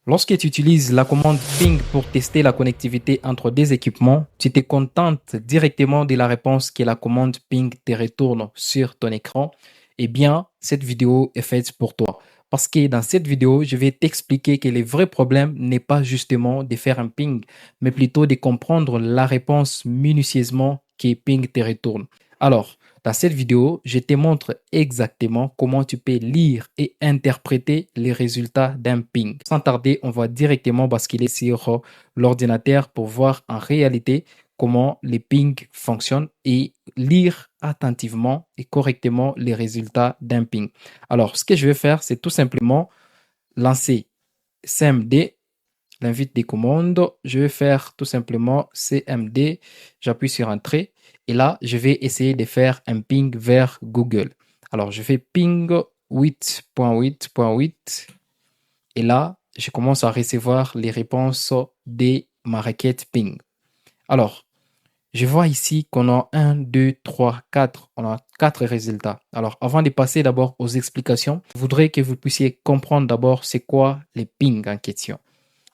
Lorsque tu utilises la commande ping pour tester la connectivité entre des équipements, tu te contentes directement de la réponse que la commande ping te retourne sur ton écran. Eh bien, cette vidéo est faite pour toi. Parce que dans cette vidéo, je vais t'expliquer que le vrai problème n'est pas justement de faire un ping, mais plutôt de comprendre la réponse minutieusement que ping te retourne. Alors, dans cette vidéo, je te montre exactement comment tu peux lire et interpréter les résultats d'un ping. Sans tarder, on va directement basculer sur l'ordinateur pour voir en réalité comment les pings fonctionnent et lire attentivement et correctement les résultats d'un ping. Alors, ce que je vais faire, c'est tout simplement lancer CMD, l'invite des commandes. Je vais faire tout simplement CMD, j'appuie sur Entrée et là, je vais essayer de faire un ping vers Google. Alors, je fais ping 8.8.8 et là, je commence à recevoir les réponses de ma requête ping. Alors, je vois ici qu'on a 1, 2, 3, 4. On a 4 résultats. Alors, avant de passer d'abord aux explications, je voudrais que vous puissiez comprendre d'abord c'est quoi les pings en question.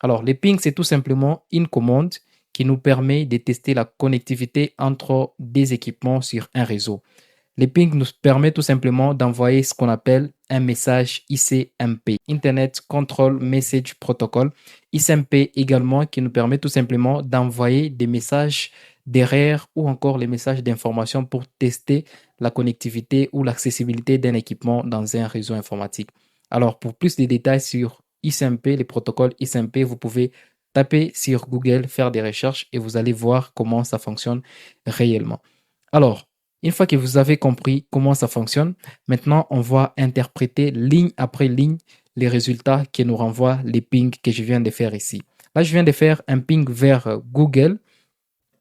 Alors, les pings, c'est tout simplement une commande qui nous permet de tester la connectivité entre des équipements sur un réseau. Les pings nous permet tout simplement d'envoyer ce qu'on appelle un message ICMP, Internet Control Message Protocol. ICMP également qui nous permet tout simplement d'envoyer des messages d'erreur ou encore les messages d'information pour tester la connectivité ou l'accessibilité d'un équipement dans un réseau informatique. Alors, pour plus de détails sur ICMP, les protocoles ICMP, vous pouvez taper sur Google, faire des recherches et vous allez voir comment ça fonctionne réellement. Alors, une fois que vous avez compris comment ça fonctionne, maintenant, on va interpréter ligne après ligne les résultats que nous renvoient les pings que je viens de faire ici. Là, je viens de faire un ping vers Google.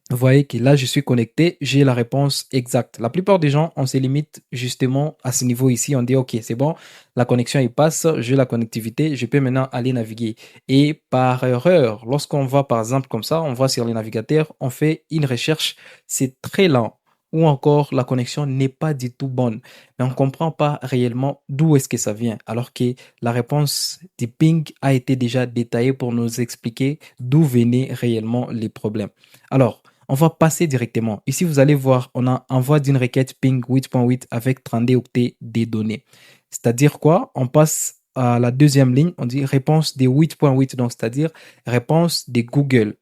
Vous voyez que là, je suis connecté, j'ai la réponse exacte. La plupart des gens, on se limite justement à ce niveau ici. On dit, OK, c'est bon, la connexion, il passe, j'ai la connectivité, je peux maintenant aller naviguer. Et par erreur, lorsqu'on va par exemple comme ça, on va sur les navigateurs, on fait une recherche, c'est très lent. Ou encore, la connexion n'est pas du tout bonne. Mais on ne comprend pas réellement d'où est-ce que ça vient. Alors que la réponse du ping a été déjà détaillée pour nous expliquer d'où venaient réellement les problèmes. Alors, on va passer directement. Ici, vous allez voir, on a envoi d'une requête ping 8.8 avec 32 octets des données. C'est-à-dire quoi? On passe à la deuxième ligne, on dit réponse des 8.8, donc c'est-à-dire réponse de Google.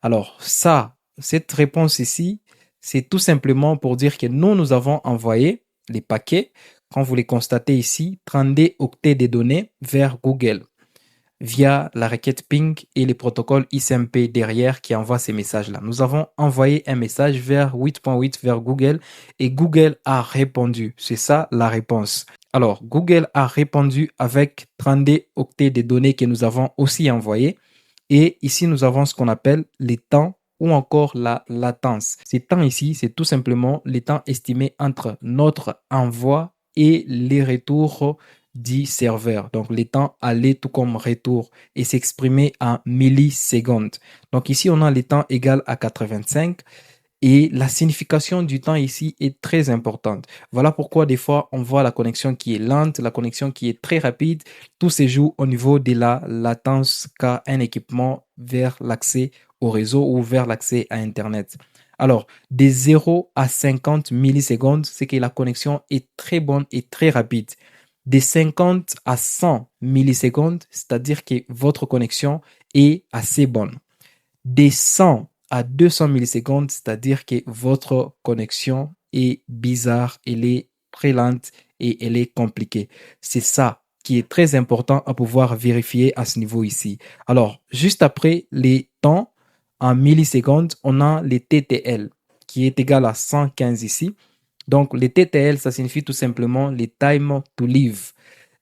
Alors ça, cette réponse ici, c'est tout simplement pour dire que nous avons envoyé les paquets, quand vous les constatez ici, 32 octets des données vers Google via la requête ping et les protocoles ICMP derrière qui envoient ces messages-là. Nous avons envoyé un message vers 8.8 vers Google et Google a répondu. C'est ça la réponse. Alors, Google a répondu avec 32 octets de données que nous avons aussi envoyés. Et ici, nous avons ce qu'on appelle les temps ou encore la latence. Ces temps ici, c'est tout simplement les temps estimés entre notre envoi et les retours du serveur. Donc, les temps aller tout comme retour et s'exprimer en millisecondes. Donc, ici, on a les temps égal à 85 et la signification du temps ici est très importante. Voilà pourquoi des fois, on voit la connexion qui est lente, la connexion qui est très rapide. Tout se joue au niveau de la latence qu'a un équipement vers l'accès au réseau ou vers l'accès à Internet. Alors, des 0 à 50 millisecondes, c'est que la connexion est très bonne et très rapide. Des 50 à 100 millisecondes, c'est-à-dire que votre connexion est assez bonne. Des 100 à 200 millisecondes, c'est-à-dire que votre connexion est bizarre, elle est très lente et elle est compliquée. C'est ça qui est très important à pouvoir vérifier à ce niveau ici. Alors, juste après les temps en millisecondes, on a les TTL qui est égal à 115 ici. Donc, les TTL, ça signifie tout simplement les time to live.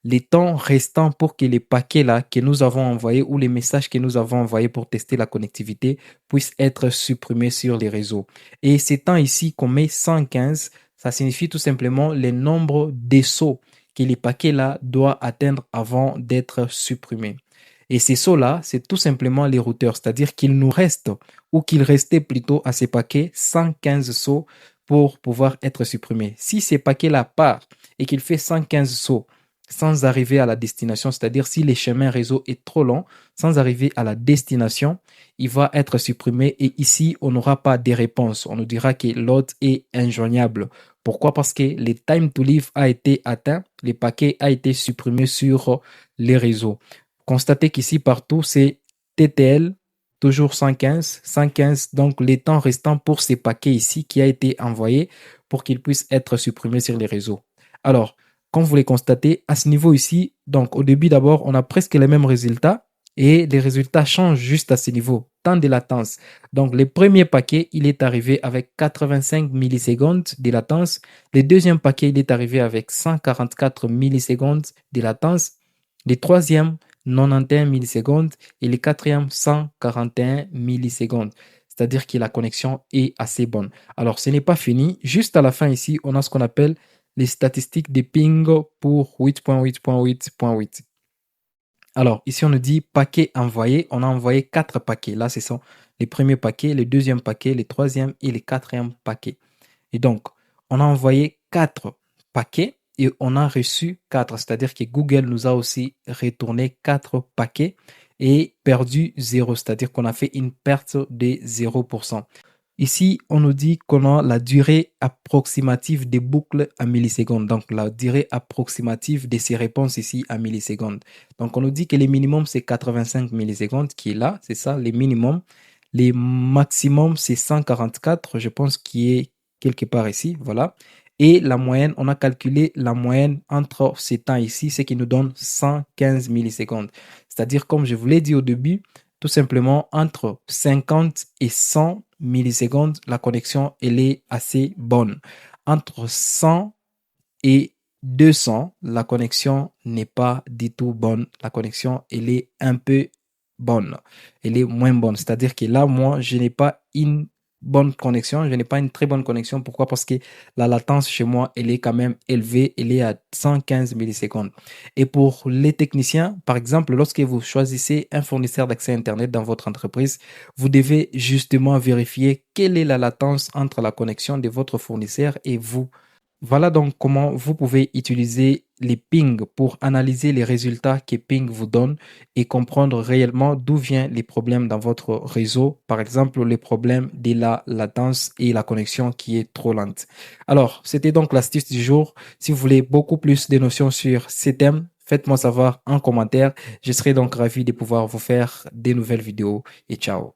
Les temps restants pour que les paquets là que nous avons envoyés ou les messages que nous avons envoyés pour tester la connectivité puissent être supprimés sur les réseaux. Et ces temps ici qu'on met 115, ça signifie tout simplement le nombre de sauts que les paquets là doivent atteindre avant d'être supprimés. Et ces sauts-là, c'est tout simplement les routeurs, c'est-à-dire qu'il nous reste ou qu'il restait plutôt à ces paquets 115 sauts pour pouvoir être supprimés. Si ces paquets-là partent et qu'il fait 115 sauts, sans arriver à la destination, c'est-à-dire si le chemin réseau est trop long, sans arriver à la destination, il va être supprimé et ici, on n'aura pas de réponse. On nous dira que l'hôte est injoignable. Pourquoi? Parce que le time to leave a été atteint, le paquet a été supprimé sur les réseaux. Constatez qu'ici, partout, c'est TTL, toujours 115, 115, donc les temps restants pour ces paquets ici qui a été envoyé pour qu'ils puissent être supprimés sur les réseaux. Alors, comme vous les constatez, à ce niveau ici, donc au début d'abord, on a presque les mêmes résultats et les résultats changent juste à ce niveau, temps de latence. Donc, le premier paquet, il est arrivé avec 85 millisecondes de latence. Le deuxième paquet, il est arrivé avec 144 millisecondes de latence. Le troisième, 91 millisecondes et le quatrième, 141 millisecondes. C'est-à-dire que la connexion est assez bonne. Alors, ce n'est pas fini. Juste à la fin ici, on a ce qu'on appelle les statistiques de ping pour 8.8.8.8. Alors, ici, on nous dit paquet envoyé. On a envoyé 4 paquets. Là, ce sont les premiers paquets, le deuxième paquet, le troisième et le quatrième paquet. Et donc, on a envoyé 4 paquets et on a reçu 4. C'est-à-dire que Google nous a aussi retourné 4 paquets et perdu 0. C'est-à-dire qu'on a fait une perte de 0%. Ici, on nous dit qu'on a la durée approximative des boucles à millisecondes. Donc, la durée approximative de ces réponses ici à millisecondes. Donc, on nous dit que le minimum, c'est 85 millisecondes qui est là. C'est ça, le minimum. Le maximum, c'est 144, je pense, qui est quelque part ici. Voilà. Et la moyenne, on a calculé la moyenne entre ces temps ici, ce qui nous donne 115 millisecondes. C'est-à-dire, comme je vous l'ai dit au début, tout simplement entre 50 et 100 millisecondes, la connexion elle est assez bonne. Entre 100 et 200, la connexion n'est pas du tout bonne. La connexion elle est un peu bonne. Elle est moins bonne. C'est-à-dire que là, moi, je n'ai pas une bonne connexion. Je n'ai pas une très bonne connexion. Pourquoi? Parce que la latence chez moi, elle est quand même élevée. Elle est à 115 millisecondes. Et pour les techniciens, par exemple, lorsque vous choisissez un fournisseur d'accès Internet dans votre entreprise, vous devez justement vérifier quelle est la latence entre la connexion de votre fournisseur et vous. Voilà donc comment vous pouvez utiliser les pings pour analyser les résultats que Ping vous donne et comprendre réellement d'où viennent les problèmes dans votre réseau. Par exemple, les problèmes de la latence et la connexion qui est trop lente. Alors, c'était donc l'astuce du jour. Si vous voulez beaucoup plus de notions sur ces thèmes, faites-moi savoir en commentaire. Je serai donc ravi de pouvoir vous faire des nouvelles vidéos et ciao.